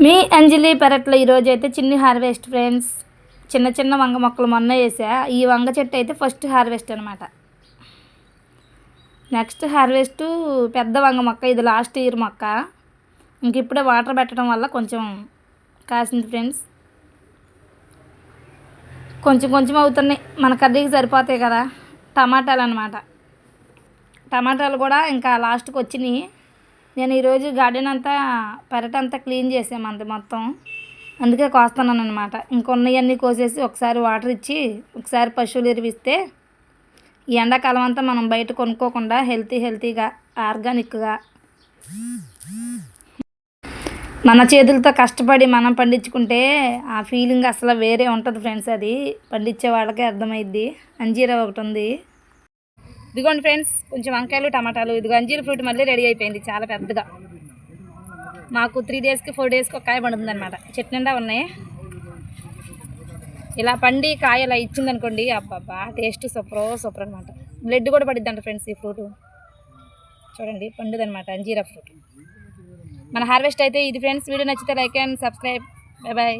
మీ అంజలి పెరట్లో ఈరోజు అయితే చిన్ని హార్వెస్ట్ ఫ్రెండ్స్. చిన్న చిన్న వంగ మొక్కలు మొన్న వేసా. ఈ వంగ చెట్టు అయితే ఫస్ట్ హార్వెస్ట్ అనమాట. నెక్స్ట్ హార్వెస్ట్ పెద్ద వంగ మొక్క, ఇది లాస్ట్ ఇయర్ మొక్క. ఇంక ఇప్పుడే వాటర్ పెట్టడం వల్ల కొంచెం కాసింది ఫ్రెండ్స్. కొంచెం కొంచెం అవుతున్నాయి, మన కర్రీకి సరిపోతాయి కదా. టమాటాలు అనమాట. టమాటాలు కూడా ఇంకా లాస్ట్కి వచ్చినాయి. నేను ఈరోజు గార్డెన్ అంతా పెరటంతా క్లీన్ చేసామంది మొత్తం, అందుకే కోస్తున్నాను అనమాట. ఇంకొన్నవన్నీ కోసేసి ఒకసారి వాటర్ ఇచ్చి ఒకసారి పశువులు ఎరివిస్తే ఈ ఎండాకాలం అంతా మనం బయట కొనుక్కోకుండా హెల్తీగా ఆర్గానిక్గా మన చేతులతో కష్టపడి మనం పండించుకుంటే ఆ ఫీలింగ్ అసలు వేరే ఉంటుంది ఫ్రెండ్స్. అది పండించే వాళ్ళకే అర్థమైద్ది. అంజీరా ఒకటి ఉంది, ఇదిగోండి ఫ్రెండ్స్. కొంచెం వంకాయలు టమాటాలు, ఇదిగో అంజీర ఫ్రూట్ మళ్ళీ రెడీ అయిపోయింది చాలా పెద్దగా. మాకు 3 డేస్కి 4 డేస్కి ఒక కాయ పడుతుంది అనమాట. చెట్టు నిండా ఉన్నాయి. ఇలా పండి కాయ ఇలా ఇచ్చిందనుకోండి, అబ్బాబ్బా టేస్ట్ సూపర్ అనమాట. బ్లడ్ కూడా పడిద్దంట ఫ్రెండ్స్ ఈ ఫ్రూట్. చూడండి పండుదనమాట అంజీరా ఫ్రూట్. మన హార్వెస్ట్ అయితే ఇది ఫ్రెండ్స్. వీడియో నచ్చితే like and subscribe. Bye bye.